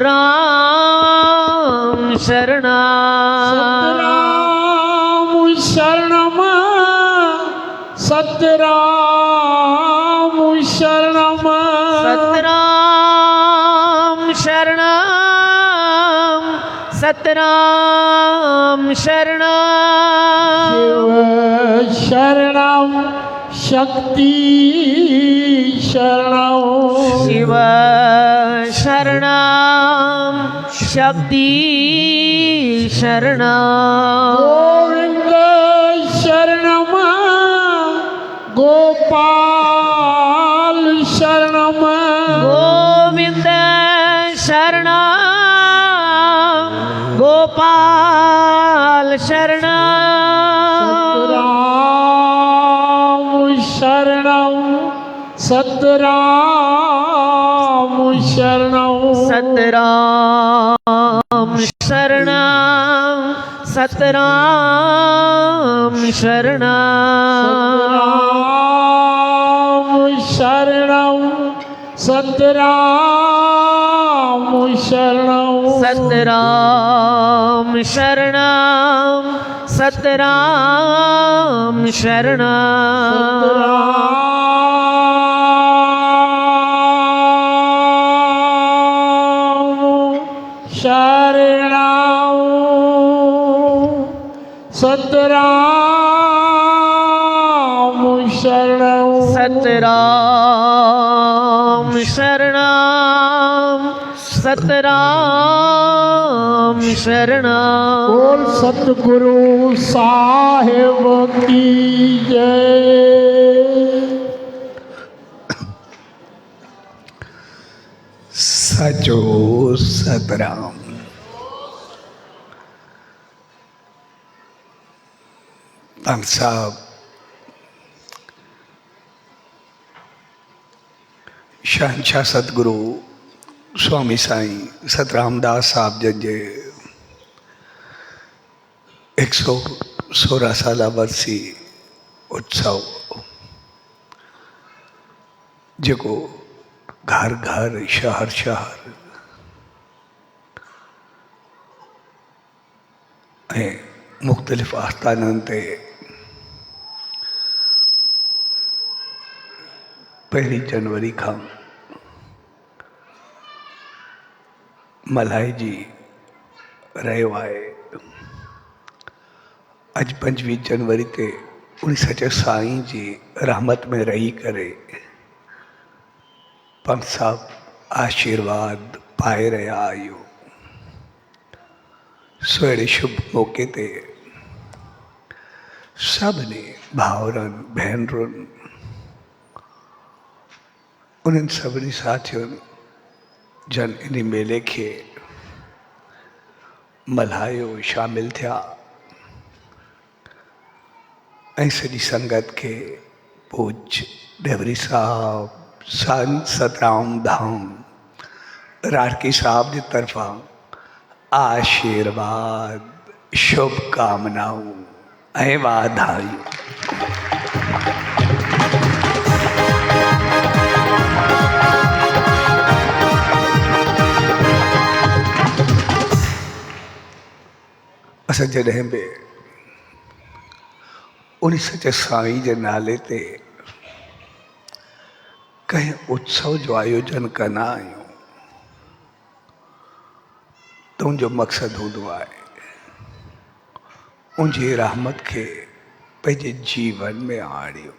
राम शरणम सतराम शरणम सतराम शरणम सतराम शरणम सतराम शरणम शिव शरणम शक्ति शरणम शिव शरणम शक्ति शरणम गोविंद शरणम गोपाल शरणम गोविंद शरणम गोपाल शरणम सतराम शरणम सतराम शरणम सतराम शरणम सतराम शरणम सतराम शरणम सतराम शरणम सतराम शरणम सतराम शरणम सतराम शरणम सतराम शरणम बोल सतगुरु साहिब की जय। सचो सतराम। पंत साहब शहनशाह सतगुरु स्वामी साईं सतरामदास साहब जन जे 116 साल वर्सी उत्सव जेको घर घर शहर शहर ऐं मुख़्तलिफ़ आस्थाननि ते 1 जनवरी खां मल्हाइजी रहियो आहे। अॼु 25 जनवरी ते उन सचे साईं जी रहमत में रही करे पंत साहब आशीर्वाद पाए रहिया आहियूं। सो अहिड़े शुभ मौक़े ते सभिनी भाउरनि भेनरुनि उन्हनि सभिनी साथियुनि जन इन मेले खे मल्हायो शामिल थिया ऐं सॼी संगत खे पूज्य देवरी साहब संत सतराम धाम रारकी साहब जी तरफां आशीर्वाद शुभकामनाऊं ऐं वाधायूं। असां जॾहिं बि उन सचे साईं जे नाले ते कंहिं उत्सव जो आयोजन कंदा आहियूं त उनजो मक़सदु हूंदो आहे उनजी रहमत खे पंहिंजे जीवन में आणियो।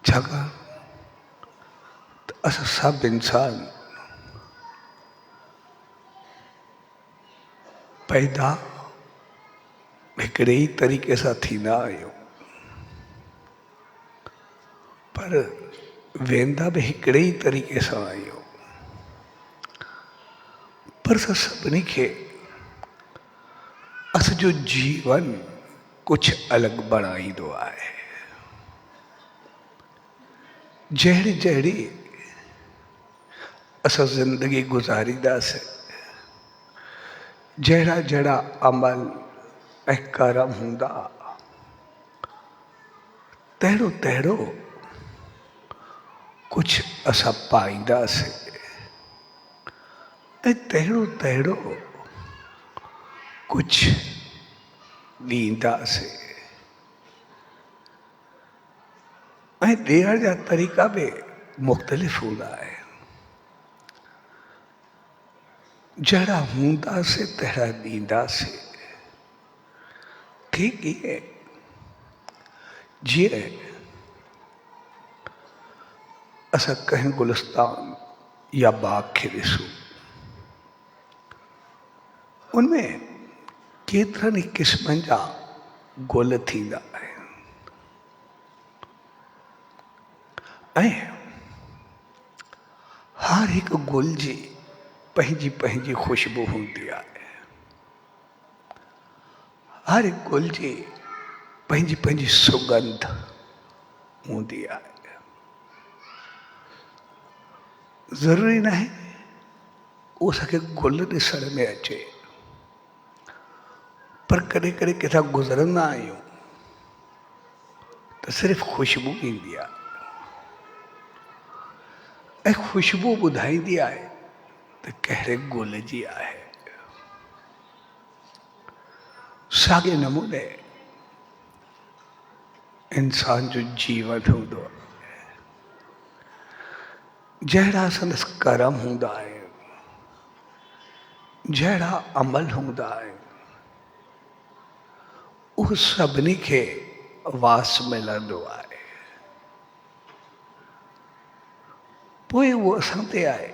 छाकाणि त असां सभु इंसान पैदा हिकिड़े ई तरीक़े सां थींदा आहियूं पर वेंदा बि हिकिड़े ई तरीक़े सां आहियूं। पर असां सभिनी खे असांजो जीवन कुझु अलॻि बणाईंदो आहे। जहिड़ी जहिड़ी असां ज़िंदगी गुज़ारींदासीं जहिड़ा जहिड़ा अमल ऐं कर्म हूंदा तहिड़ो तहिड़ो कुझु असां पाईंदासीं। ऐं तहिड़ो तहिड़ो कुझु ॾींदासीं ऐं ॾियण जा तरीक़ा बि मुख़्तलिफ़ हूंदा आहिनि। जहिड़ा हूंदासीं तहिड़ा ॾींदासीं। ठीकु इहे जीअं असां कंहिं गुलिस्तान या बाग खे ॾिसूं, उनमें केतिरनि ई क़िस्मनि जा गुल थींदा आहिनि ऐं हर हिकु गुल जी पंहिंजी पंहिंजी ख़ुशबू हूंदी आहे। हर हिकु गुल जी पंहिंजी पंहिंजी सुगंध हूंदी आहे। ज़रूरी न आहे उहो असांखे गुल ॾिसण में अचे, पर कॾहिं कॾहिं किथां गुज़रंदा आहियूं त सिर्फ़ु ख़ुशबू ईंदी आहे ऐं ख़ुशबू ॿुधाईंदी आहे त कहिड़े गुल जी आहे। साॻे नमूने इंसान जो जीवन हूंदो आहे। जहिड़ा संदसि कर्म हूंदा आहिनि, जहिड़ा अमल हूंदा आहिनि, उहो सभिनी खे वास मिलंदो आहे। पोइ उहो असां ते आहे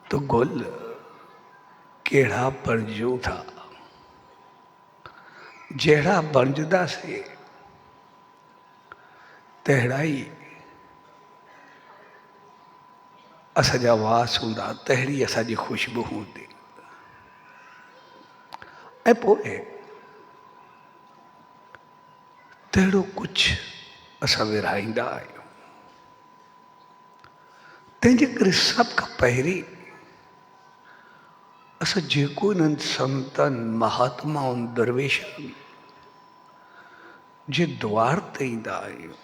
त गुल कहिड़ा बणिजूं था। जहिड़ा बणिजंदासीं तहिड़ा ई असांजा वास हूंदा, तहिड़ी असांजी ख़ुशबू हूंदी। ऐं पोइ तहिड़ो कुझु असां विरहाईंदा आहियूं। तंहिंजे करे सभ खां पहिरीं असां जेको इन्हनि संतनि, महात्माउनि, दरवेशनि जे द्वार ते ईंदा आहियूं,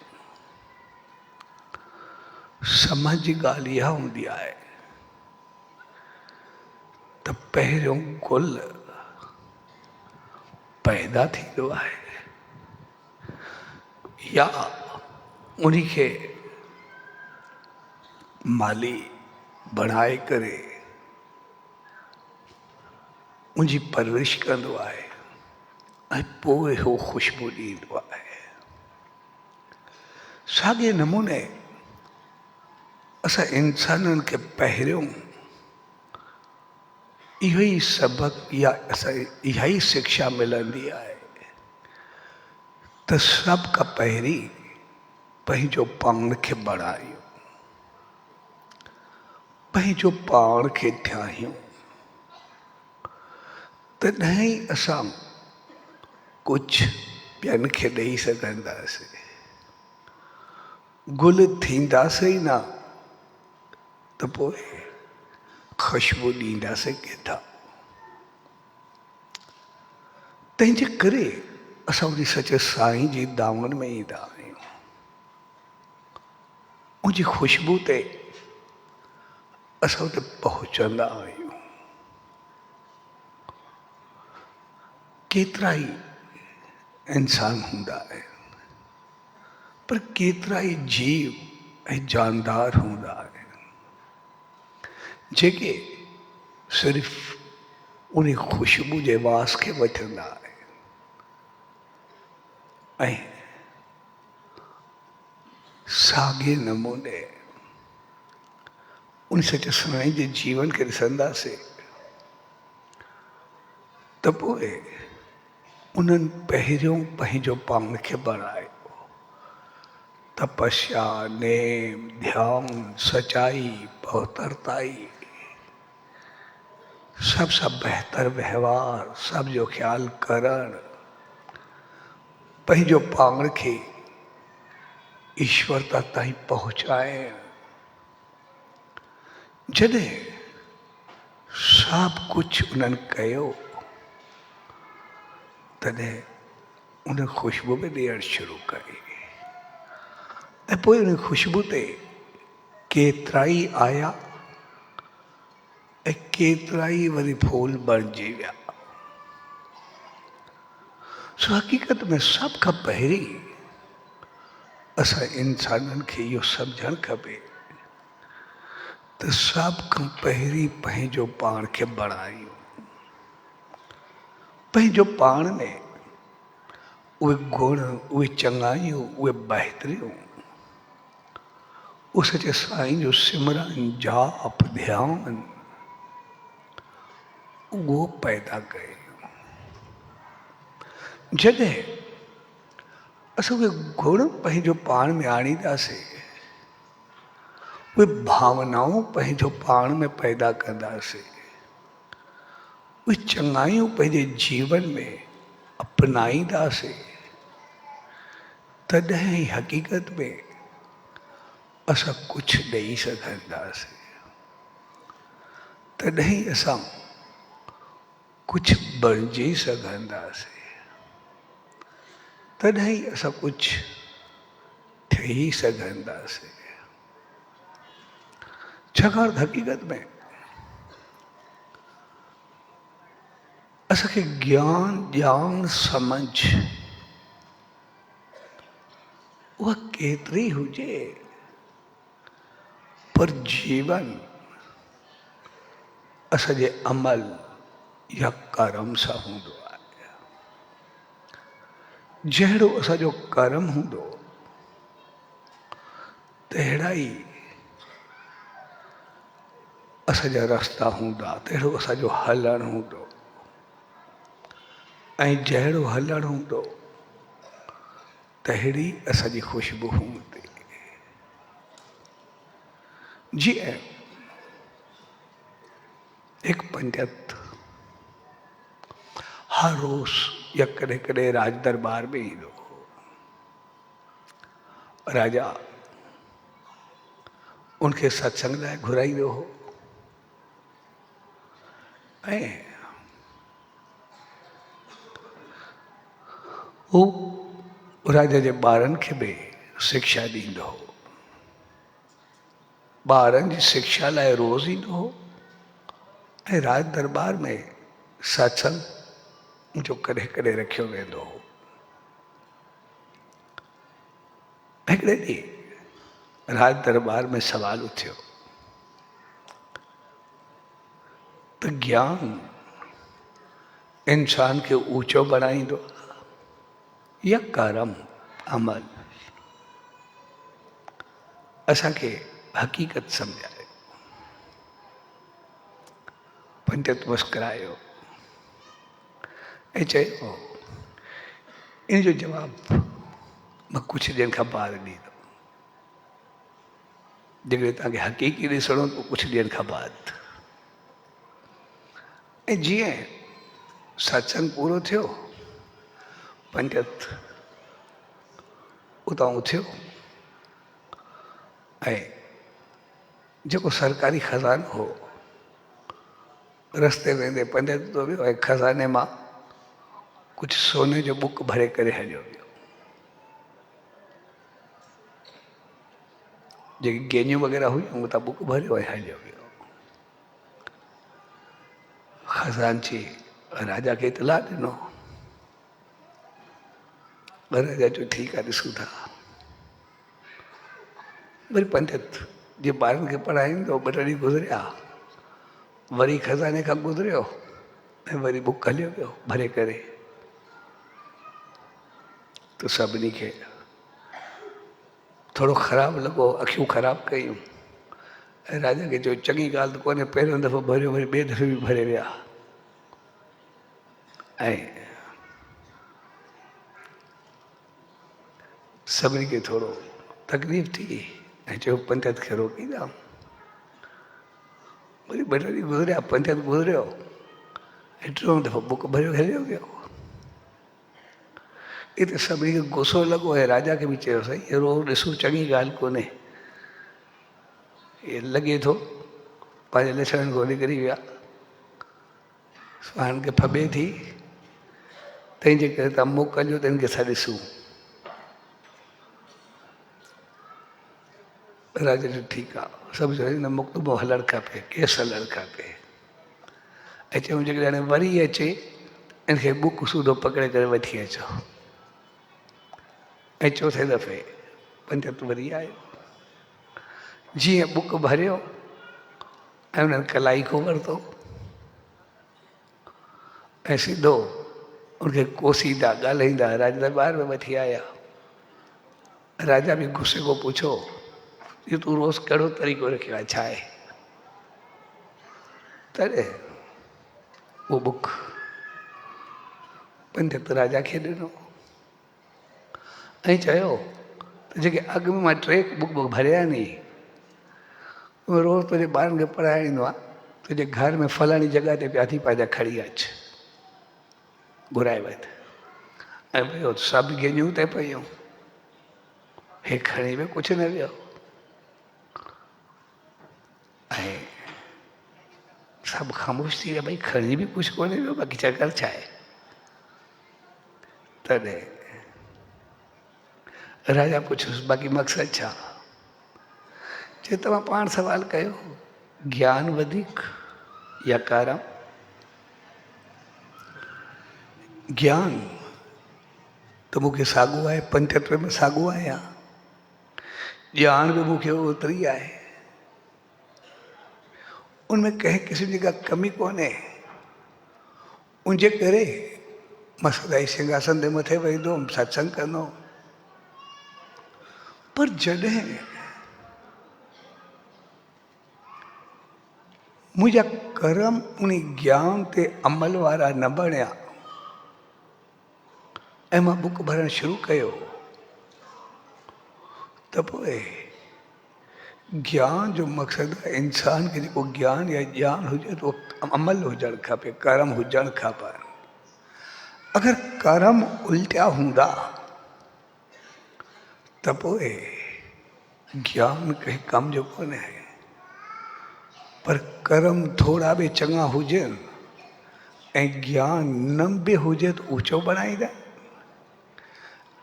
समझ जी ॻाल्हि इहा हूंदी आहे त पहिरियों गुल पैदा थींदो आहे या उन्ही खे माली बणाए करे उनजी परवरिश कंदो आहे ऐं पोइ उहो ख़ुशबू ॾींदो आहे। साॻे नमूने असां इंसाननि खे पहिरियों इहो ई सबक़ु या असां इहा ई शिक्षा मिलंदी आहे त सभ खां पहिरीं पंहिंजो पाण खे बणायूं, पंहिंजो पाण खे ठाहियूं, तॾहिं ई असां कुझु ॿियनि खे ॾेई सघंदासीं। गुल थींदासीं न त पोइ ख़ुशबू ॾींदासीं किथां। तंहिंजे करे असां उन सचे साईं जी दामन में ईंदा आहियूं। उनजी ख़ुशबू ते असां उते पहुचंदा आहियूं। केतिरा ई इंसान हूंदा आहिनि, पर केतिरा ई जीव ऐं जानदार हूंदा आहिनि जेके सिर्फ़ उन ख़ुशबू जे वास खे वठंदा आहिनि ऐं साॻे नमूने उन सच साईं जे जीवन खे ॾिसंदासीं त पोइ उन्हनि पहिरियों पंहिंजो पाण खे बणायो। तपस्या, नेम, ध्यान, सच्चाई, पवित्रताई, सब सां बहितर व्यवहार, सब जो ख़्यालु करणु, पंहिंजो पाण खे ईश्वरता ताईं पहुचाइणु। जॾहिं सभु कुझु उन्हनि कयो तॾहिं उन ख़ुशबू में ॾियणु शुरू कई ऐं पोइ उन ख़ुशबू ते केतराई आया ऐं केतराई वरी फूल बणिजी विया। सो हक़ीक़त में सभ खां पहिरीं असां इंसाननि खे इहो सम्झणु खपे त सभ खां पहिरीं पंहिंजो पाण खे बणायूं, पंहिंजो पाण में उहे गुण, उहे चङाइयूं, उहे बहितरियूं, उहो सचे साईं जो सिमरन जाप ध्यान उहो पैदा कयूं। जॾहिं असां उहे गुण पंहिंजो पाण में आणींदासीं, उहे भावनाऊं पंहिंजो पाण में पैदा कंदासीं, उहे चङाइयूं पंहिंजे जीवन में अपनाईंदासीं, तॾहिं ई हक़ीक़त में असां कुझु ॾेई सघंदासीं, तॾहिं ई असां कुझु बणिजी सघंदासीं, तॾहिं ई असां कुझु ठही सघंदासीं। छाकाणि हक़ीक़त में असांखे ज्ञान ॼाण समझ उहा केतिरी हुजे, पर जीवन असांजे अमल या कर्म सां हूंदो आहे। जहिड़ो असांजो कर्म हूंदो तहिड़ा ई असांजा रस्ता हूंदा, तहिड़ो असांजो हलणु हूंदो, ऐं जहिड़ो हलणु हूंदो तहिड़ी असांजी ख़ुशबू हूंदी। जीअं हिकु पंडित हर रोज़ या कॾहिं कॾहिं राज दरबार में ईंदो हो। राजा उनखे सत्संग लाइ घुराईंदो हो ऐं हू राजा जे ॿारनि खे बि शिक्षा ॾींदो हो। ॿारनि जी शिक्षा लाइ रोज़ ईंदो हो ऐं राज दरबार में सत्संग जो कॾहिं कॾहिं रखियो वेंदो हो। हिकिड़े ॾींहुं राज दरबार में सवाल उथियो त ज्ञान इंसान खे ऊंचो बणाईंदो या कर्म अमल? असांखे हक़ीक़त सम्झायो। पंडित मुस्कुरायो ऐं चयो इन जो जवाबु मां कुझु ॾींहंनि खां बाद ॾींदुमि। जेकॾहिं तव्हांखे हक़ीक़ी ॾिसणो त कुझु ॾींहंनि खां बाद। ऐं जीअं सत्संग पूरो थियो, पंडित उतां उथियो ऐं जेको सरकारी खज़ानो हो रस्ते वेंदे पंडित तो वियो ऐं खज़ाने मां कुझु सोने जो बुक भरे करे हलियो वियो। जेकी गेनियूं वग़ैरह हुयूं उतां बुक भरियो ऐं हलियो वियो। खज़ानची राजा खे इतला ॾिनो। राजा जो ठीकु आहे, ॾिसूं था। वरी पंडित जीअं ॿारनि खे पढ़ाईंदो, ॿ टे ॾींहं गुज़रिया, वरी खज़ाने खां गुज़रियो ऐं वरी बुक हलियो वियो भरे करे। त सभिनी खे थोरो ख़राबु लॻो, अखियूं ख़राबु कयूं ऐं राजा खे चयो चङी ॻाल्हि त कोन्हे, पहिरियों दफ़ो भरियो वरी ॿिए दफ़े बि भरे विया। ऐं सभिनी खे थोरो तकलीफ़ थी ऐं चयो पंडित खे रोकींदा। वरी ॿ टे ॾींहं गुज़रिया, पंडित गुज़रियो ऐं टियों दफ़ो बुक भरियो हलियो वियो। हिते सभिनी खे गुस्सो लॻो ऐं राजा खे बि चयो साईं अहिड़ो ॾिसो चङी ॻाल्हि कोन्हे, इहे लॻे थो पंहिंजे लछण खां निकिरी विया, स्वान खे फबे थी, तंहिंजे करे तव्हां मोकिलियो त हिनखे छा ॾिसूं। राजा जो ठीक आहे सभु चयो हिन मुकदमो हलणु खपे, केस हलणु खपे। ऐं चयूं जेकॾहिं हाणे वरी अचे इनखे बुक सूधो पकिड़े करे वठी अचो। ऐं चौथे दफ़े पंडित वरी आयो, जीअं बुक भरियो ऐं उन्हनि कलाई को वरितो ऐं सिधो उनखे कोसींदा ॻाल्हाईंदा राजा दरबार में वठी आया। राजा बि गुस्से को पुछो ये तूं रोज़ कहिड़ो तरीक़ो रखियो आहे, छा आहे? तॾहिं उहो बुक पंडित राजा खे ॾिनो ऐं चयो त जेके अॻु में मां 3 बुक भरिया नी उहो रोज़ तुंहिंजे ॿारनि खे पढ़ाईंदो आहे, तुंहिंजे घर में फलाणी जॻह ते पिया थी पंहिंजा खणी अचु, घुराए वठि। ऐं भई सभु गेनियूं ते पयूं, हे खणी बि कुझु न वियो। ऐं सभु ख़ामोश थी विया, भई खणी बि कुझु कोन्हे वियो, बाक़ी चकर छा आहे? तॾहिं राजा पुछियोसि बाक़ी मक़सदु छा? चए तव्हां पाण सवाल कयो, ज्ञान वधीक या कारम? ज्ञान त मूंखे साॻियो आहे, पंचतत्व में साॻियो आहियां, ॼाण बि मूंखे ओतिरी आहे, उनमें कंहिं क़िस्म जी का कमी कोन्हे। उनजे करे मां सदाई सिंघासन जे मथे वेहींदुमि, सत्संग कंदुमि। पर जॾहिं मुंहिंजा कर्म उन ज्ञान ते अमल वारा न बणिया ऐं मां बुक भरणु शुरू कयो त पोइ ज्ञान जो मक़सदु आहे इंसान खे जेको ज्ञान या ॼाण हुजे त उहो अमल हुजणु खपे, कर्म हुजणु खपनि। अगरि कर्म उल्टिया हूंदा त पोइ ज्ञान कंहिं कम जो कोन्हे। पर कर्म थोड़ा बि चङा हुजनि ऐं ज्ञान न बि हुजे त ऊचो बणाईंदा,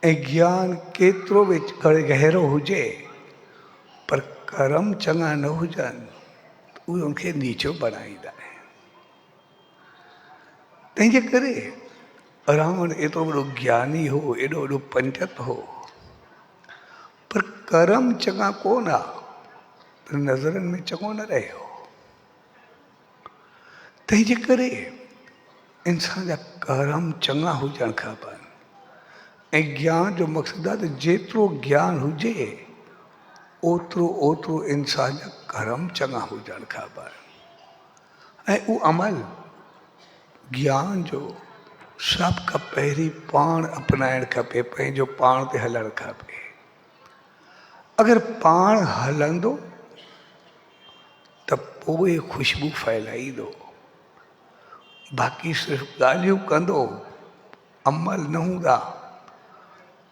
ऐं ज्ञान केतिरो बि गहरो हुजे पर कर्म चङा न हुजनि त उहे उनखे नीचो बणाईंदा आहिनि। तंहिंजे करे रावण एतिरो वॾो ज्ञानी हो, एॾो वॾो पंडित हो, पर कर्म चङा कोन आ त नज़रनि में चङो न रहियो। तंहिंजे करे इंसान जा कर्म चङा हुजणु खपनि ऐं ज्ञान जो मक़सदु आहे त जेतिरो ज्ञान हुजे ओतिरो ओतिरो इंसान जा कर्म चङा हुजणु खपनि। ऐं उहो अमल ज्ञान जो सभ खां पहिरीं पाण अपनाइणु खपे, पंहिंजो पाण ते हलणु खपे। अगरि पाण हलंदो त पोइ ख़ुशबू फैलाईंदो, बाक़ी सिर्फ़ु ॻाल्हियूं कंदो, अमल न हूंदा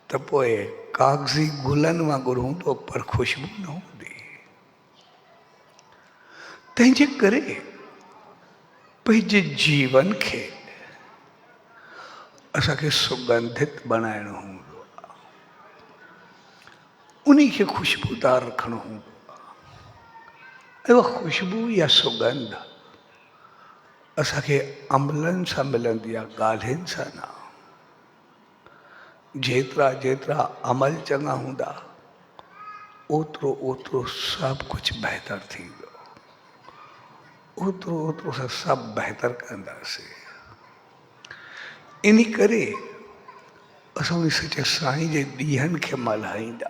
त पोइ कागज़ी गुलनि वांगुरु हूंदो पर ख़ुशबू न हूंदी। तंहिंजे करे पंहिंजे जीवन खे असांखे सुगंधित बणाइणो हूंदो आहे, उन खे ख़ुशबूदार रखणो हूंदो आहे। ऐं उहा ख़ुशबू या सुगंध असांखे अमलनि सां मिलंदी आहे, ॻाल्हियुनि सां न। जेतिरा जेतिरा अमल चङा हूंदा ओतिरो ओतिरो सभु कुझु बहितर थींदो, ओतिरो ओतिरो असां सभु बहितर कंदासीं। इन करे असां उन सचे साईं जे ॾींहंनि खे मल्हाईंदा,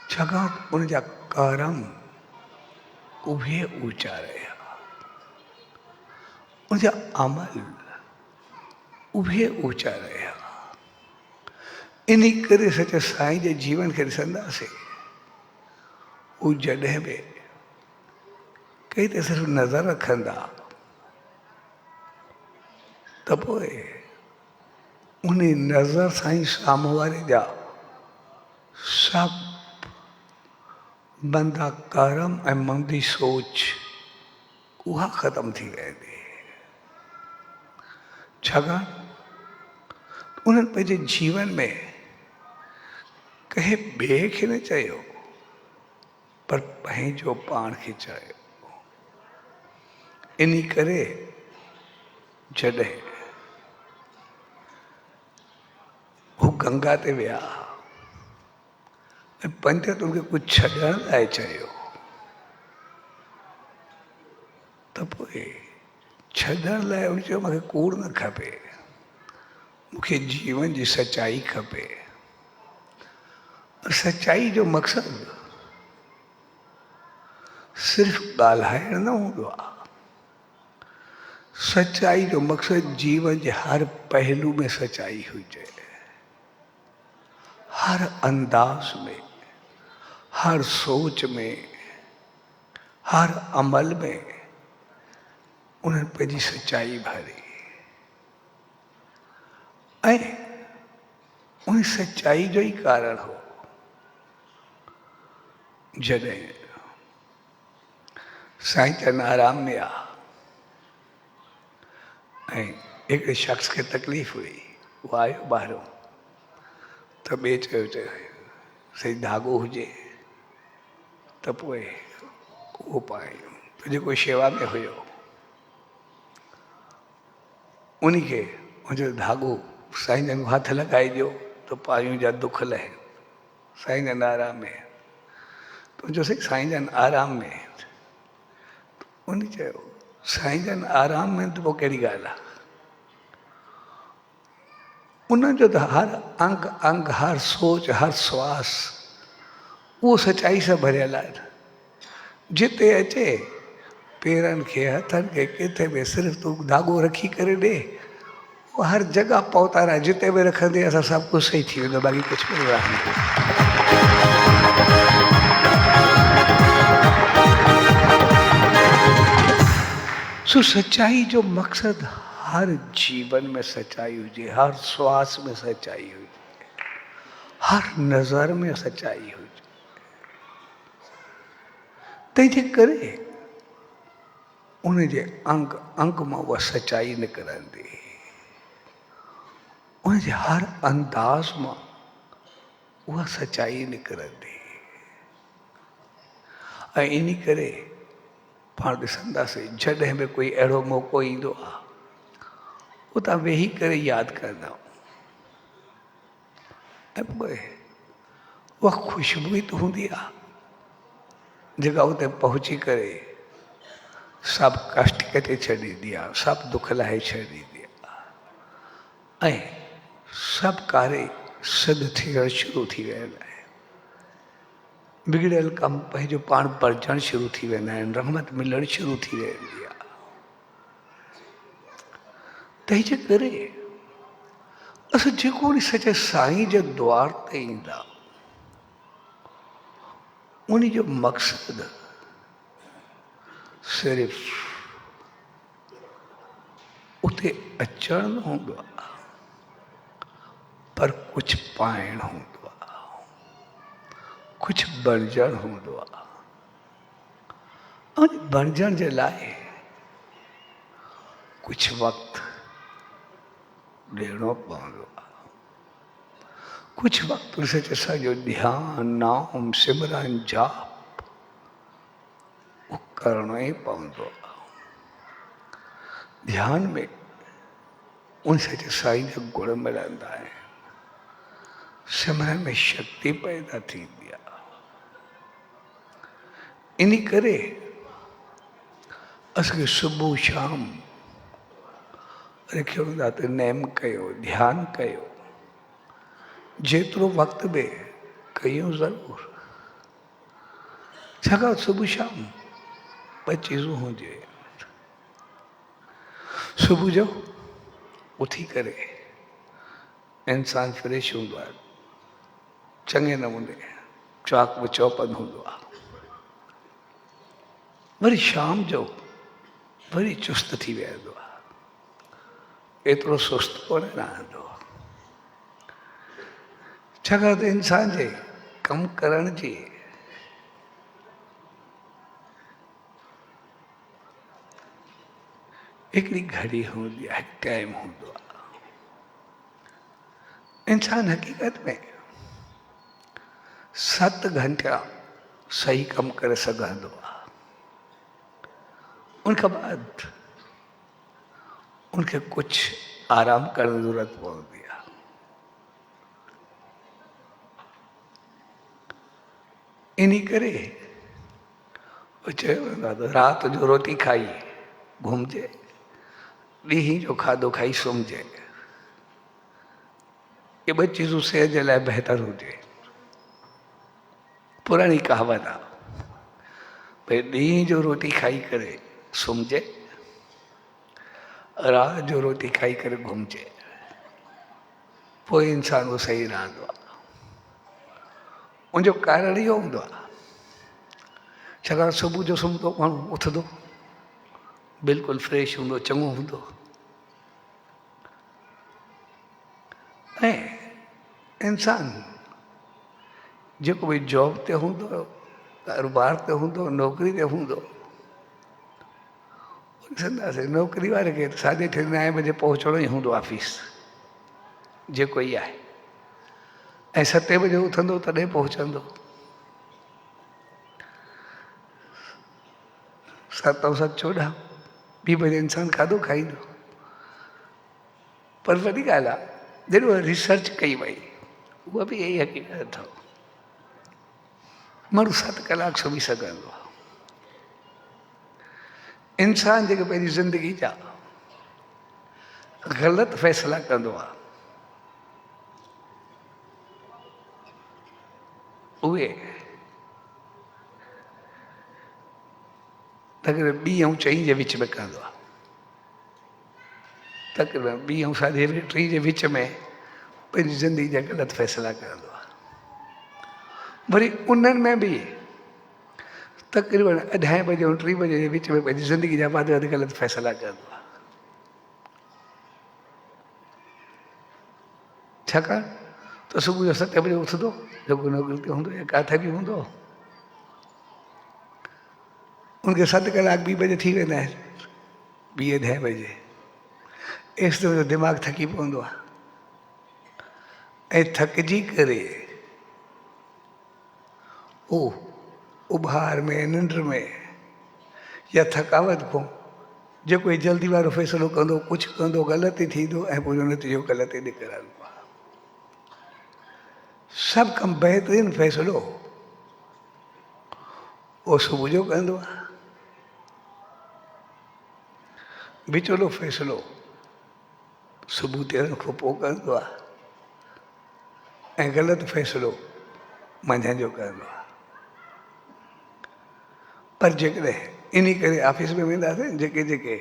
छाकाणि उनजा कर्म उहे ऊचा रहिया, उनजा अमल उहे ऊचा रहिया। इन करे सचे साईं जे जीवन खे ॾिसंदासीं, हू जॾहिं बि कई त सिर्फ़ु नज़र रखंदा त पोइ उन नज़र सां ई साम्हूं वारे जा सभु मंदा कर्म ऐं मंदी सोच उहा ख़तमु थी वेंदी। छाकाणि उन्हनि पंहिंजे जीवन में कंहिं ॿिए खे न चयो पर पंहिंजो पाण खे चयो। इन करे जॾहिं हू गंगा ते विया ऐं पंडित उनखे कुझु छॾण लाइ चयो, त पोइ छॾण लाइ उन चयो मूंखे कूड़ न खपे, मूंखे जीवन जी सच्चाई खपे। सच्चाई जो मक़सदु सिर्फ़ ॻाल्हाइण न हूंदो आहे। सच्चाई जो मक़सदु जीवन जे हर पहलू में सच्चाई हुजे, हर अंदाज में, हर सोच में, हर अमल में उन्हनि पंहिंजी सच्चाई भरी ऐं उन सच्चाई जो ई कारण हो जॾहिं साईं जन आराम में आ ऐं हिकिड़े शख़्स खे तकलीफ़ हुई, उहो आयो ॿाहिरों त ॿिए चयो सही धाॻो हुजे त पोइ उहो पाए, त जेको शेवा में हुयो उनखे मुंहिंजो धाॻो साईं जन हथ लॻाए ॾियो त पायूं जा दुख लहे। साईं जन आराम में, तुंहिंजो साईं जन आराम में, उन चयो साईं जन आराम में त पोइ कहिड़ी ॻाल्हि आहे। उनजो त हर अंग अंग, हर सोच, हर श्वास उहो सच्चाई सां भरियल आहे। जिते अचे पेरनि खे, हथनि खे, किथे बि सिर्फ़ु तूं धाॻो रखी करे ॾे, उहो हर जॻह पहुता रहे। जिते बि रखंदे असां सभु कुझु सही थी वेंदो, बाक़ी कुझु बि न। सो सच्चाई जो मक़सदु हर जीवन में सच्चाई हुजे, हर श्वास में सच्चाई हुजे, हर नज़र में सच्चाई हुजे। तंहिंजे करे उनजे अंग अंग मां उहा सच्चाई निकिरंदी, उनजे हर अंदाज़ मां उहा सच्चाई निकिरंदी। ऐं इन करे पाण ॾिसंदासीं जॾहिं बि कोई अहिड़ो मौक़ो ईंदो आहे उतां वेही करे यादि कंदा ऐं पोइ उहा ख़ुशबू ई त हूंदी आहे जेका उते पहुची करे सभु कष्ट कटे छॾींदी आहे, सभु दुख लाहे छॾींदी आहे ऐं सभु कार्य सिद्ध थियणु शुरू थी वेंदा आहिनि। बिगड़ियल कमु पंहिंजो पाण भरिजणु शुरू थी वेंदा आहिनि, रहमत मिलणु शुरू थी वेंदी आहे। तंहिंजे करे असां जेको उन सचे साईं जे द्वार ते ईंदा उन जो मक़सदु सिर्फ़ उते अचणु न हूंदो आहे, पर कुझु पाइणु हूंदो आहे, कुझु बणिजणु हूंदो आहे। ऐं बणिजण जे लाइ कुझु वक़्तु ॾियणो पवंदो आहे, कुझु वक़्तु सचे सॼो ध्यानु, नाम, सिमरन, जाप करणो ई पवंदो आहे। ध्यान में उन सचे साईं जा गुण मिलंदा आहिनि, सिमरन में शक्ति पैदा थींदी आहे। इन करे असांखे सुबुह शाम रखियो हूंदा त नेम कयो, ध्यानु कयो, जेतिरो वक़्तु बि कयूं ज़रूरु। छाकाणि सुबुह शाम ॿ चीज़ूं हुजे। सुबुह जो उथी करे इंसानु फ्रेश हूंदो आहे, चङे नमूने चाक में चौपन हूंदो आहे। वरी शाम जो वरी चुस्त थी वेंदो आहे, एतिरो सुस्त कोन रहंदो। छाकाणि त इंसान जे कमु करण जी हिकिड़ी घड़ी हूंदी आहे, टाइम हूंदो आहे। इंसान हक़ीक़त में 7 घंटा सही कम करे सघंदो आहे। उनखां बाद उनखे कुछ आराम करण जी ज़रूरत पवंदी आहे। इन करे चयो वेंदो आहे त राति जो रोटी खाई घुमिजे, ॾींहं जो खाधो खाई सुम्हिजे। ये ॿ चीज़ूं सेहत जे लाइ बहितर हुजे। पुराणी कहावत आहे भई ॾींहं जो रोटी खाई करे सुम्हिजे, राति जो रोटी खाई करे घुमिजे, पोइ इंसान उहो सही रहंदो आहे। उनजो कारण इहो हूंदो आहे छाकाणि सुबुह जो सुम्हंदो माण्हू उथंदो बिल्कुलु फ्रेश हूंदो, चङो हूंदो, ऐं इंसान जेको भई जॉब ते हूंदो, कारोबार ते हूंदो, नौकिरी ते हूंदो, ॾिसंदासीं नौकिरी वारे खे 8:30 बजे पहुचणो ई हूंदो ऑफिस जेको ई आहे, ऐं 7 बजे उथंदो तॾहिं पहुचंदो। 7 ऐं 7 14, 2 बजे इंसान खाधो खाईंदो। पर वॾी ॻाल्हि आहे जॾहिं रिसर्च कई वई, उहा बि यही हक़ीक़त अथव, माण्हू 7 कलाक सुम्ही सघंदो आहे। इंसान जेके पंहिंजी ज़िंदगी जा ग़लति फ़ैसिला कंदो आहे उहे तक़रीबन 2 ऐं 4 जे विच में कंदो आहे। तक़रीबन 2 ऐं 3:30 जे विच में पंहिंजी ज़िंदगी जा ग़लति फ़ैसिला कंदो आहे। वरी उन्हनि में बि तक़रीबन 2:30 बजे ऐं 3 बजे जे विच में पंहिंजी ज़िंदगी जा वाद ग़लति फ़ैसिला कंदो आहे। छाकाणि त सुबुह जो 7 बजे उथंदो, जेको नौकिरी ते हूंदो या किथे बि हूंदो, उनखे 7 कलाक 2 बजे थी वेंदा आहिनि, 2-2:30 बजे एस जो दिमाग़ थकी पवंदो आहे, ऐं थकिजी करे उभार में, निंड में या थकावट खां जेको जल्दी वारो फ़ैसिलो कंदो, कुझु कंदो ग़लति ई थींदो ऐं पोइ नतीजो ग़लति ई निकिरंदो आहे। सभु कमु बहितरीनु फ़ैसिलो उहो सुबुह जो कंदो आहे, विचोलो फ़ैसिलो सुबुह 13 खां पोइ कंदो आहे, ऐं ग़लति फ़ैसिलो मंझंदि जो कंदो आहे। पर जेकॾहिं इन करे ऑफिस में वेंदासीं जेके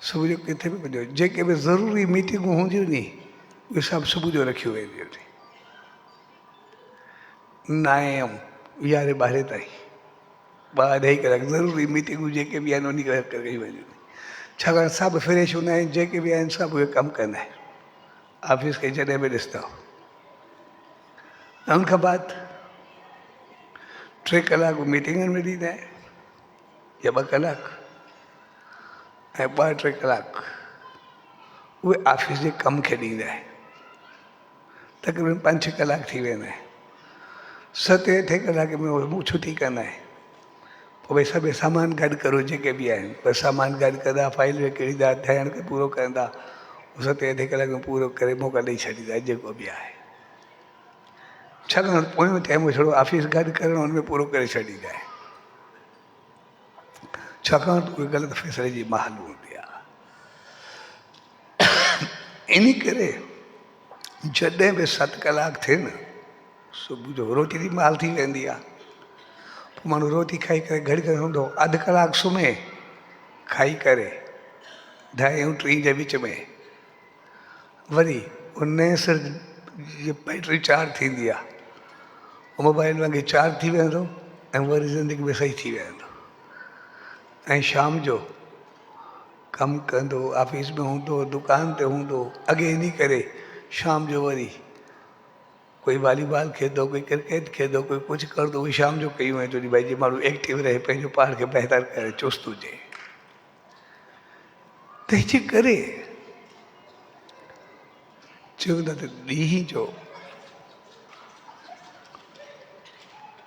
सुबुह जो किथे बि वञो, जेके बि ज़रूरी मीटिंगूं हूंदियूं नी उहे सभु सुबुह जो रखियूं वेंदियूं नी, 9 11 12 ताईं 2-2.5 कलाक ज़रूरी मीटिंगूं जेके बि आहिनि उन कयूं वेंदियूं। छाकाणि सभु फ्रेश हूंदा आहिनि, जेके बि आहिनि सभु उहे कमु कंदा आहिनि ऑफिस खे जॾहिं बि ॾिसंदो। ऐं उनखां बाद 3 कलाक मीटिंगनि में ॾींदा आहिनि या 2 कलाक, ऐं 2-3 कलाक उहे ऑफिस जे कम खे ॾींदा आहिनि। तक़रीबन 5-6 कलाक थी वेंदा आहिनि। 7-8 कलाक में उहे छुटी कंदा आहिनि। पोइ भई सभु सामान गॾु करो, जेके बि आहिनि बसि सामान गॾु कंदा, फाइल में किरींदा, ध्यान खे पूरो कंदा, 7-8 कलाक में पूरो करे मौक़ा ॾेई छॾींदा जेको बि आहे। छाकाणि पोयों टाइम छड़ो ऑफिस गॾु करणु हुनमें पूरो करे छॾींदा आहिनि, छाकाणि त उहे ग़लति फ़ैसिले जी महल हूंदी आहे। इन करे जॾहिं बि 7 कलाक थियनि सुबुह जो रोटी जी महल थी वेंदी आहे। पोइ माण्हू रोटी खाई करे घड़ी करे हूंदो, 1/2 कलाक सुम्हे, खाई करे 2:30 ऐं 3 जे विच में वरी उन सिर जी बैटरी चार्ज थींदी आहे, मोबाइल वांगुरु चार्ज थी वेंदो ऐं वरी ज़िंदगी में सही थी वेंदो। ऐं शाम जो कमु कंदो, ऑफिस में हूंदो, दुकान ते हूंदो, अॻे इन करे शाम जो वरी कोई वॉलीबॉल खेॾंदो, कोई क्रिकेट खेॾंदो, कोई कुझु कंदो, उहे शाम जो कयूं वेंदियूं आहिनि भई जीअं माण्हू एक्टिव रहे, पंहिंजो पाण खे बहितर करे, चुस्त हुजे। तंहिंजे करे चवंदा त ॾींहं जो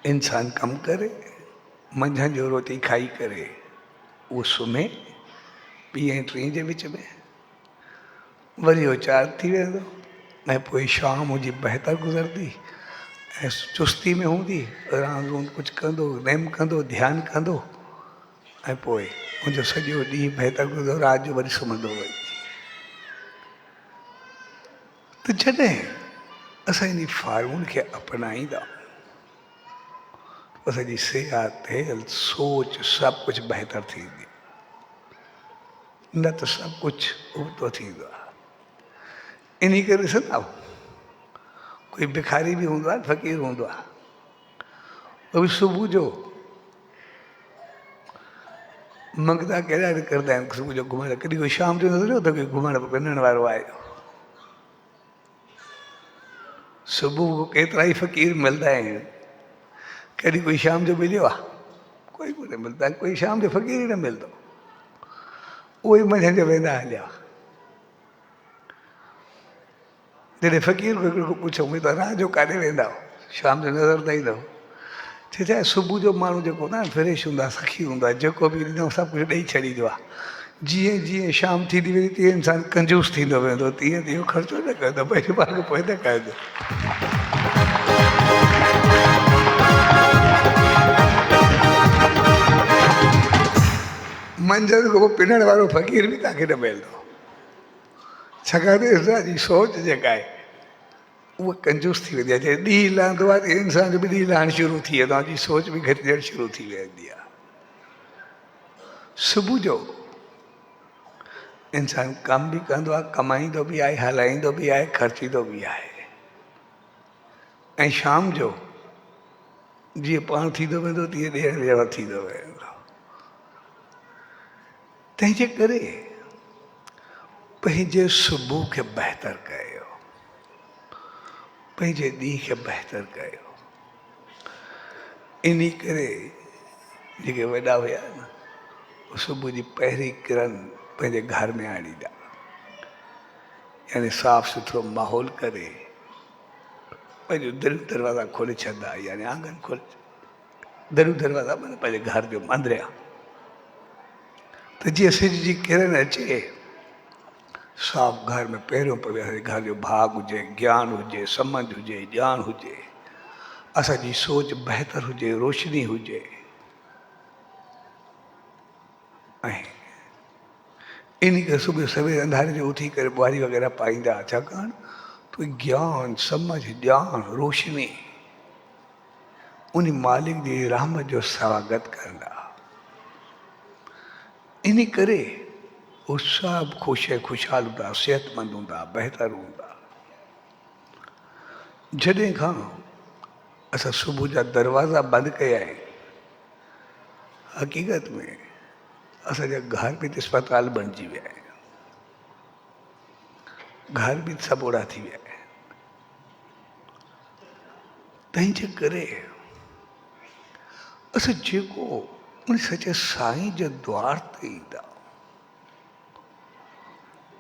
इंसान कम करे, मंझंदि जो रोटी खाई करे, उहो सुम्हे 2 ऐं 3 जे विच में, वरी उहो 4 थी वेंदो, ऐं पोइ शाम जी बहितर गुज़रंदी ऐं चुस्ती में हूंदी, रांदि रूंद कुझु कंदो, नेम कंदो, ध्यानु कंदो, ऐं पोइ मुंहिंजो सॼो ॾींहुं बहितर गुज़रंदो, राति जो वरी सुम्हंदो वरी। त जॾहिं असां इन फार्मूल खे अपनाईंदा, असांजी सिहत, हेल्थ, सोच सभु कुझु बहितर थींदी, न त सभु कुझु उबतो थींदो आहे। इन करे ॾिसंदा, कोई भिखारी बि हूंदो आहे, फ़क़ीर हूंदो आहे, उहो बि सुबुह जो मंगता कहिड़ा करदा आहिनि, सुबुह जो घुमण, कॾहिं कोई शाम जो नज़र त कोई घुमण वञण वारो आहे। सुबुह को केतिरा ई फ़क़ीर मिलंदा आहिनि, कॾहिं कोई शाम जो मिलियो आहे, कोई कोन मिलंदा, कोई शाम जो फ़क़ीर ई न मिलंदो, उहे ई मंझंदि जो वेंदा हलिया। जॾहिं फ़क़ीर को पुछूं भई तव्हां राति जो काॾे वेंदा हो, शाम जो नज़र न ईंदो, छो छा सुबुह जो माण्हू जेको हूंदो आहे फ्रेश हूंदो आहे, सखी हूंदो आहे, जेको बि ॾींदो सभु कुझु ॾेई छॾींदो आहे। जीअं जीअं शाम थींदी वेंदी तीअं इंसानु कंजूस थींदो वेंदो, तीअं तीअं ख़र्चो न कंदो, पंहिंजे पाण खे पोइ न कंदो। मंझंदि खां पोइ पिनण वारो फ़क़ीर बि तव्हांखे न मिलंदो, छाकाणि त असांजी सोच जेका आहे उहा कंजूस थी वेंदी आहे। जॾहिं ॾींहुं लहंदो आहे त इंसान जो बि ॾींहुं लहणु शुरू थी वेंदो आहे, जी सोच बि घटिजणु शुरू थी वेंदी आहे। सुबुह जो इंसानु कमु बि कंदो आहे, कमाईंदो बि आहे, हलाईंदो बि आहे, ख़र्चींदो बि आहे, ऐं शाम जो जीअं पाण थींदो वेंदो तीअं ॾियणु ॾियणु थींदो वेंदो। तंहिंजे करे पंहिंजे सुबुह खे बहितर कयो, पंहिंजे ॾींहं खे बहितर कयो। इन करे जेके वॾा हुया न, सुबुह जी पहिरीं किरण पंहिंजे घर में आणींदा, यानी साफ़ सुथरो माहौल करे पंहिंजो दिलि दरवाज़ा खोले छॾंदा, यानी आंगन खोले, दिलि दरवाज़ा माना पंहिंजे घर जो मंदिरिया, त जीअं सिज जी किरण अचे, साफ़ घर में पहिरियों पवे, घर जो भाग हुजे, ज्ञान हुजे, सम्झ हुजे, ॼाण हुजे, असांजी सोच बहितर हुजे, रोशनी हुजे। ऐं इन करे सुबुह सवेर अंधारे जो उथी करे ॿुआरी वग़ैरह पाईंदा, छाकाणि तो ज्ञान, सम्झ, ॼाण, रोशनी उन मालिक जी रहमत जो स्वागत कंदा। इन करे उहे सभु ख़ुशि ऐं ख़ुशहाल हूंदा, सिहतमंद हूंदा, बहितर हूंदा। जॾहिं खां असां सुबुह जा दरवाज़ा बंदि कया आहिनि, हक़ीक़त में असांजा घर बि त अस्पताल बणिजी विया आहिनि, घर बि सभु ओड़ा थी विया आहिनि। तंहिंजे करे असां जेको उन सचे साईं जे द्वार ते ईंदा,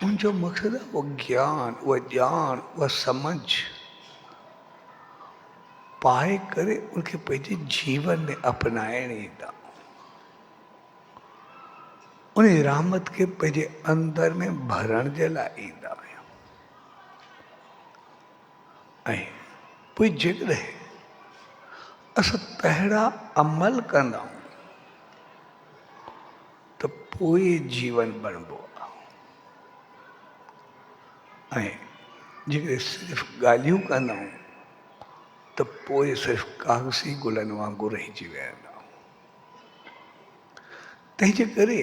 उनजो मक़सदु आहे उहो ज्ञान, उहा ॼाण, उहा सम्झ पाए करे उनखे पंहिंजे जीवन में अपनाइण ईंदा, उन रहमत खे पंहिंजे अंदर में भरण जे लाइ ईंदा आहियूं। ऐं पोइ जेकॾहिं असां तहिड़ा अमल कंदा आहियूं त पोइ जीवन बणिबो आहे। ऐं जेकॾहिं सिर्फ़ु ॻाल्हियूं कंदा आहियूं त पोइ सिर्फ़ु कागज़ी गुलनि वांगुरु रहिजी वेंदा। तंहिंजे करे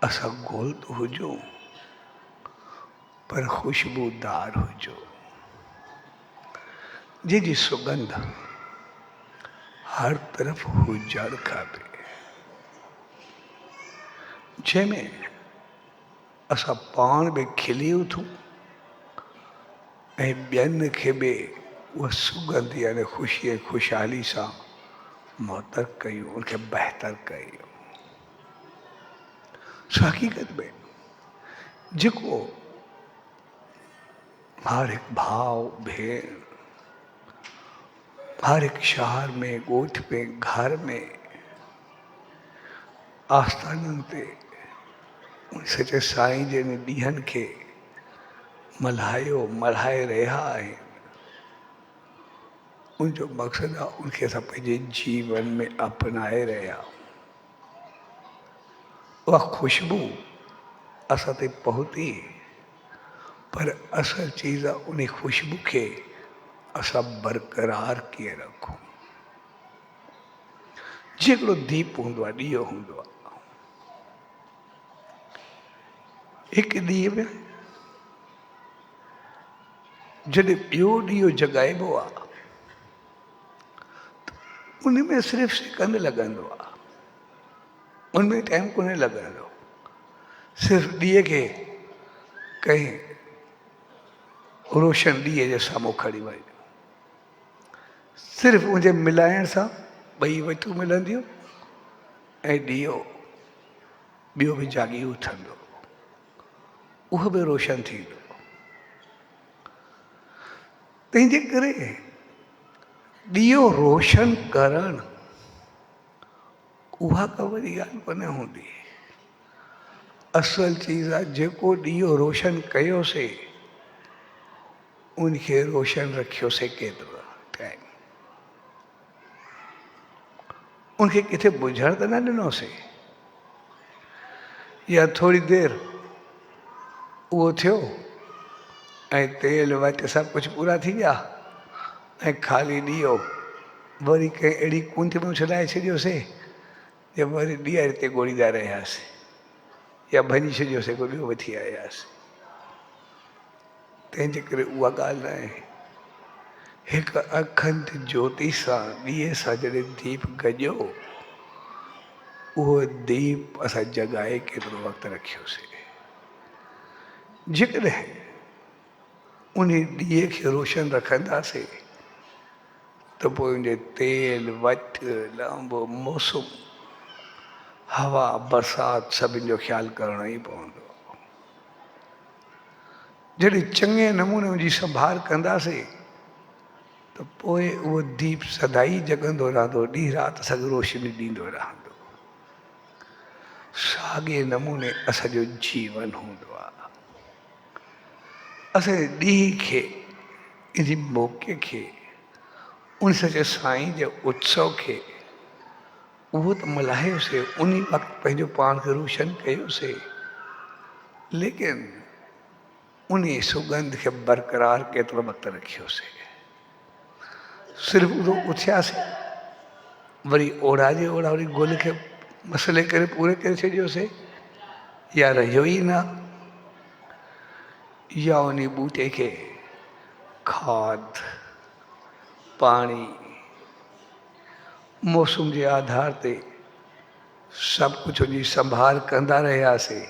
असां गोल त हुजूं पर ख़ुशबूदार हुजो, जंहिंजी सुगंध हर तरफ़ हुजणु खपे, जंहिंमें असां पाण बि खिली उथूं ऐं ॿियनि खे बि उहा सुगंध यानी ख़ुशी ऐं ख़ुशहाली सां मुअतरु कयूं, उनखे बहितर कयूं। हक़ीक़त में जेको हर हिकु भाउ भेण हर एक शहर में, ॻोठ में, घर में, आस्थाननि ते उन सचे साईं जे ॾींहंनि खे मल्हाए रहिया आहिनि। उनजो मक़सदु आहे उनखे असां पंहिंजे जीवन में अपनाए रहिया। उहा ख़ुशबू असां ते पहुती, पर असल चीज़ आहे उन ख़ुशबू खे असां बरक़रार कीअं रखूं। जेको दीप हूंदो आहे, ॾीओ हूंदो आहे, हिकु ॾींहं में जॾहिं ॿियो ॾीओ जॻाइबो आहे उन में सिर्फ़ु सेकंड लॻंदो आहे, उनमें टाइम कोन्हे लॻंदो। सिर्फ़ु ॾीए खे कंहिं रोशन ॾीए जे साम्हूं खणी वञ, सिर्फ़ु उनजे मिलाइण सां ॿई वठूं मिलंदियूं ऐं ॾीओ ॿियो बि जाॻी उथंदो, उहो बि रोशन थींदो। तंहिंजे करे ॾीओ रोशन करणु उहा का वॾी ॻाल्हि कोन हूंदी। असल चीज़ आहे जेको ॾीओ रोशन कयोसीं उनखे रोशन रखियोसीं केतिरो टाइम, उनखे किथे बुझण त न ॾिनोसीं, या थोरी देरि उहो थियो ऐं तेल वट सभु कुझु पूरा थी विया ऐं ख़ाली ॾीओ वरी कंहिं अहिड़ी कुंठ में छॾाए छॾियोसीं जे वरी ॾीआरे ते ॻोड़ींदा रहियासीं, या भञी छॾियोसीं को ॿियो वठी आयासीं। तंहिंजे करे उहा ॻाल्हि न आहे। हिकु अखंड ज्योति सां ॾीए सां जॾहिं दीप गॼियो, उहो दीप असां जॻाए केतिरो वक़्तु रखियोसीं। जेकॾहिं उन ॾीए खे रोशन रखंदासीं त पोइ उनजे तेल, वट, लंब, मौसम, हवा, बरसाति सभिनि जो ख़्यालु करणो ई पवंदो। जॾहिं चङे नमूने उनजी संभाल कंदासीं त पोइ उहो दीप सदाई जॻंदो रहंदो, ॾींहुं राति असांखे रोशनी ॾींदो रहंदो। साॻे नमूने असांजो जीवन हूंदो आहे। असांजे ॾींहं खे, इन मौक़े खे, उन सचे साईं जे उत्सव खे उहो त मल्हायोसीं, उन वक़्तु पंहिंजो पाण खे रोशन कयोसीं, लेकिन उन सुगंध खे बरक़रार केतिरो वक़्तु रखियोसीं। सिर्फ़ु उहो उथियासीं, वरी ओढ़ा जे ओढ़ा वरी गुल खे मसले करे पूरे करे छॾियोसीं, या रहियो ई न, या उन ॿूटे खे खाद, पाणी, मौसम जे आधार ते सभु कुझु उनजी संभाल कंदा रहियासीं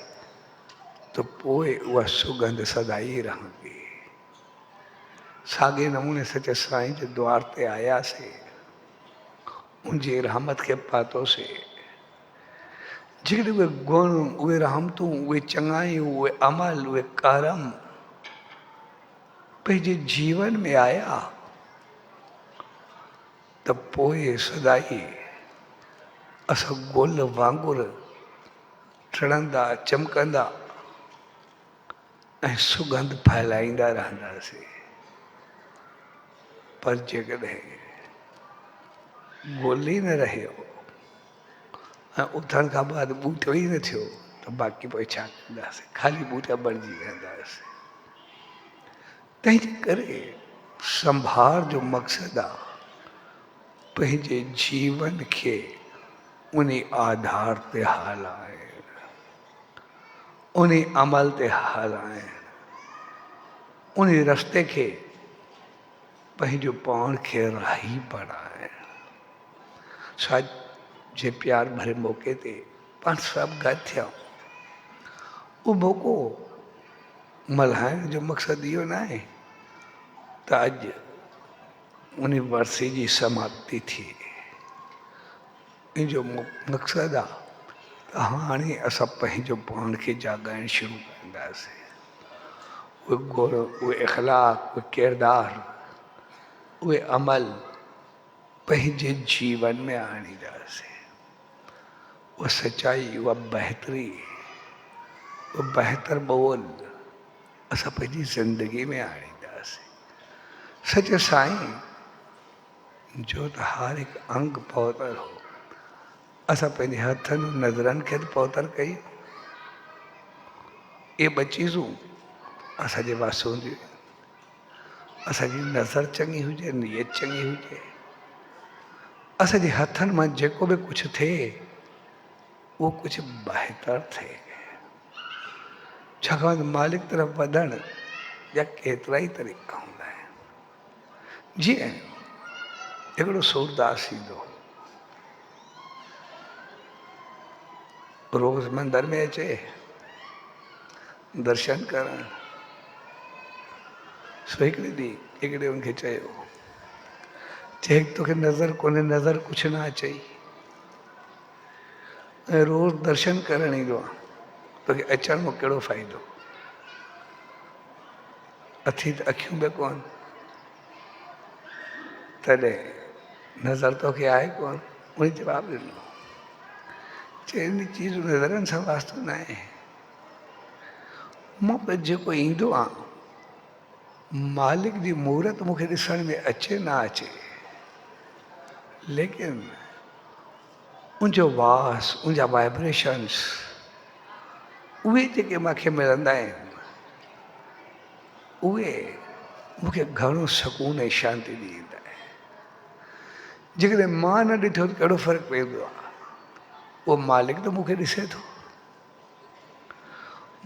त पोइ उहा सुगंध सदाई रहंदी। साॻे नमूने सचे साईं जे द्वार ते आयासीं, उनजी रहमत खे पातोसीं। जेकॾहिं उहे गुण, उहे रहमतूं, उहे चङायूं, उहे अमल, उहे करम पंहिंजे जीवन में आया त पोइ सदाई असां गुल वांगुरु टिड़ंदा, चमकंदा ऐं सुगंध फैलाईंदा रहंदासीं। पर जेकॾहिं गुल ई न रहियो ऐं उथण खां बाद ॿूटो ई न थियो त बाक़ी पोइ छा कंदासीं, ख़ाली ॿूटा बणिजी वेंदासीं। तंहिंजे करे संभाल जो मक़सदु आहे पंहिंजे जीवन खे उन आधार ते हलाइण, उन अमल ते हलाइण, उन रस्ते खे पंहिंजो पाण खे राही बणाइण। शायदि जे प्यार भरे मौक़े ते पाण सभु गॾु थिया, उहो मौक़ो मल्हाइण जो मक़सदु इहो न आहे त अॼु उन वर्सी जी समाप्ति थिए। इन जो मक़सदु आहे त हाणे असां पंहिंजो पाण खे जाॻाइण शुरू कंदासीं। उहे गुण, उहे इख़लाक़, उहे किरदार, उहे अमल पंहिंजे जीवन में आणींदासीं। उहा सच्चाई, उहा बहितरी, उहा बहितर ॿोल असां पंहिंजी ज़िंदगी में आणींदासीं। सच साईं जो त हर हिकु अंग पवित्र हो। असां पंहिंजे हथनि नज़रनि खे पवित्र कयूं। ये ॿ चीज़ूं असांजे वास हूंदियूं। असांजी नज़र चङी हुजे, नियत चङी हुजे, असांजे हथनि मां जेको बि कुझु थिए उहो कुझु बहितर थिए। छाकाणि मालिक तरफ़ वधण जा केतिरा ई तरीक़ा हूंदा आहिनि। जीअं हिकिड़ो सूरदास ईंदो, रोज़ मंदर में अचे दर्शन करण। सो हिकिड़े ॾींहुं हिकिड़े उनखे चयो, चए तोखे नज़र कोन्हे, नज़र कुझु न अचई, ऐं रोज़ दर्शन करण ईंदो आहे, तोखे अचण में कहिड़ो फ़ाइदो? अथी त अखियूं बि कोन, तॾहिं नज़र तोखे आहे कोन। उन जवाबु ॾिनो, चए इन चीज़ नज़रनि सां वास्तो न आहे। मां बि जेको ईंदो आहे मालिक जी मूरत मूंखे ॾिसण में अचे न अचे, लेकिन उनजो वास, उनजा वाइब्रेशन्स, उहे जेके मूंखे मिलंदा आहिनि, उहे मूंखे घणो सुकून ऐं शांती ॾींदा आहिनि। जेकॾहिं मां न ॾिठो त कहिड़ो फ़र्क़ु पवंदो आहे? उहो मालिक त मूंखे ॾिसे थो।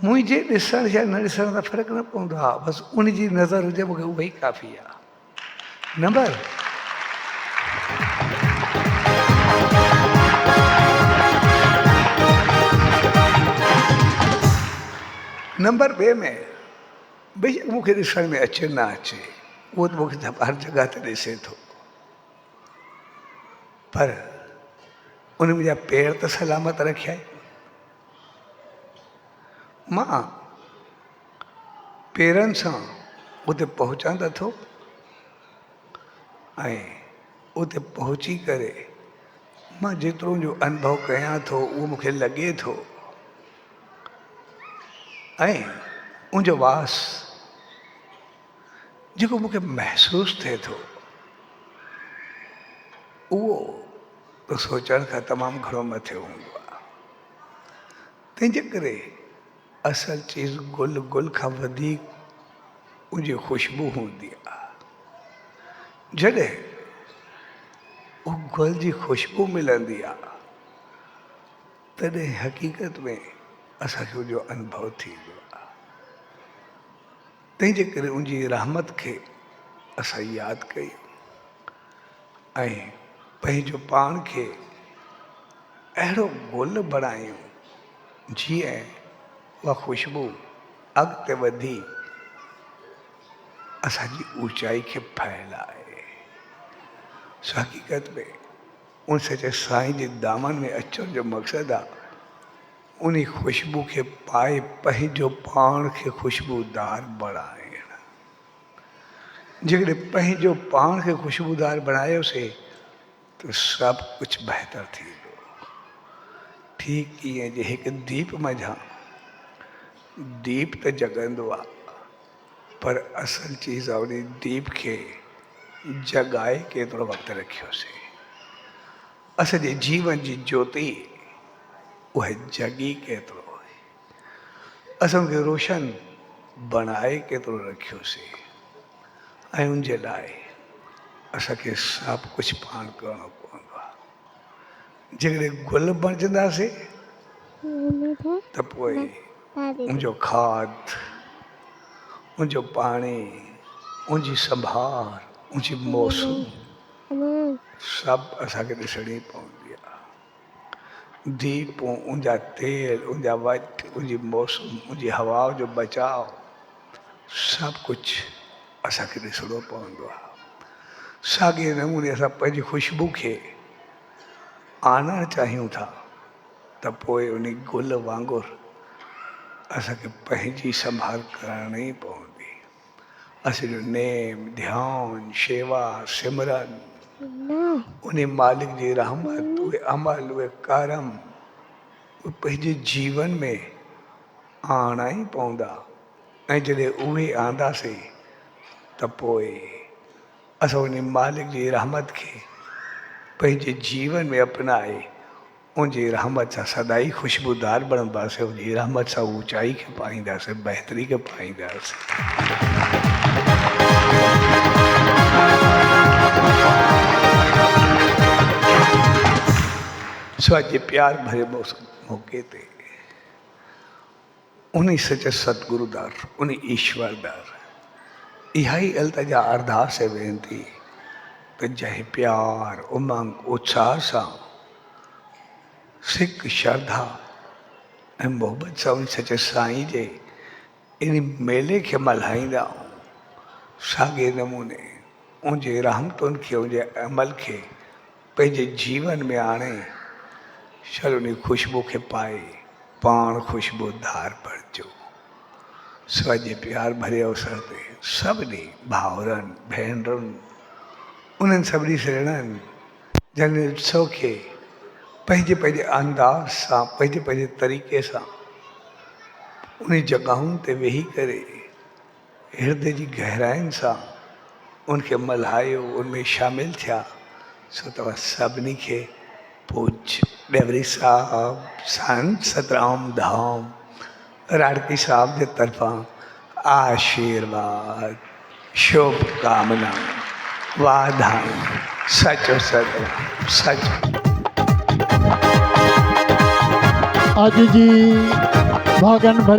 मुंहिंजे ॾिसण या न ॾिसण सां फ़र्क़ु न पवंदो आहे, बसि उनजी नज़र हुजे, मूंखे उहा ई काफ़ी आहे। नंबर नंबर ॿिए में बेशक मूंखे ॾिसण में अचे न अचे, उहो त मूंखे हर जॻह ते ॾिसे थो, पर उन मुंहिंजा पेर त सलामत रखिया आहे। मां पेरनि सां उते पहुचां त थो, ऐं उते पहुची करे मां जेतिरो जो अनुभव कयां थो उहो मूंखे लॻे थो, ऐं उनजो वास जेको मूंखे महसूसु थिए थो, उहो त सोचण खां तमामु घणो मथे हूंदो आहे। तंहिंजे करे असल चीज़ गुल खां वधीक उनजी ख़ुशबू हूंदी आहे। जॾहिं उहो गुल जी ख़ुशबू मिलंदी आहे, तॾहिं हक़ीक़त में असांखे उनजो अनुभव थींदो आहे। तंहिंजे करे उनजी रहमत खे असां यादि कयूं ऐं पंहिंजो पाण खे अहिड़ो गुल बणायूं जीअं उहा ख़ुशबू अॻिते वधी असांजी ऊचाई खे फैलाए। सो हक़ीक़त में उन सचे साईं जे दामन में अचण जो मक़सदु आहे उन ख़ुशबू खे पाए पंहिंजो पाण खे ख़ुशबूदार बणाइण। जेकॾहिं पंहिंजो पाण खे ख़ुशबूदार बणायोसीं त सभु कुझु बहितर थींदो। ठीकु ईअं जे हिकु दीप मंझां दीप त जॻंदो आहे, पर असल चीज़ आहे उन दीप खे जॻाए केतिरो वक़्तु रखियोसीं। असांजे जीवन जी ज्योति उहा जॻी केतिरो आहे, असांखे रोशन बणाए केतिरो रखियोसीं, ऐं उनजे लाइ असांखे सभु कुझु पाण करिणो पवंदो आहे। जेकॾहिं गुल बणजंदासीं त पोइ उनजो खाद, उनजो पाणी, उनजी संभाल, उनजी मौसम सभु असांखे ॾिसणी पवंदी आहे। दीप, उनजा तेल, उनजा वट, उनजी मौसम, उनजी हवा जो बचाव, सभु कुझु असांखे ॾिसणो पवंदो आहे। साॻिए नमूने असां पंहिंजी ख़ुशबू खे आणणु चाहियूं था त पोइ उन गुल वांगुरु असांखे पंहिंजी संभाल करणी पवंदी। असांजो नेम, ध्यानु, शेवा, सिमरन उन्हें मालिक जी रहमत उहे अमल उहे करम उहे पंहिंजे जीवन में आणा ई पवंदा ऐं जॾहिं उहे आंदासीं त पोइ असां उन मालिक जी रहमत खे पंहिंजे जीवन में अपनाए उनजी रहमत सां सदाई ख़ुशबूदार बणंदासीं उनजी रहमत सां ऊचाई खे पाईंदासीं बहितरी खे पाईंदासीं सो अॼु प्यार भरे मौके ते उन सचे सतगुरुदार उन ईश्वरदार इहा ई अल्तजा अरदास है वेनती त जंहिं प्यार उमंग उत्साह सां सिक श्रद्धा ऐं मोहबत सां उन सचे साईं जे इन मेले खे मल्हाईंदा साॻे नमूने उनजे रहमतुनि खे उनजे अमल खे पंहिंजे जीवन में आणे चल उन ख़ुशबू खे पाए पाण ख़ुशबूदार बणिजो सो अॼु प्यार भरे अवसर ते सभिनी भाउरनि भेनरुनि उन्हनि सभिनी सेणनि जन उत्सव खे पंहिंजे पंहिंजे अंदाज़ सां पंहिंजे पंहिंजे तरीक़े सां उन जॻहुनि ते वेही करे हृदय जी गहराइनि सां उनखे मल्हायो उनमें शामिल थिया सो तव्हां सभिनी खे पूज डेवरी साहब संत सतराम धाम राड़की साहब के तरफां आशीर्वाद शुभकामना वाधाई सचो सतराम सच अज जी भागन भरे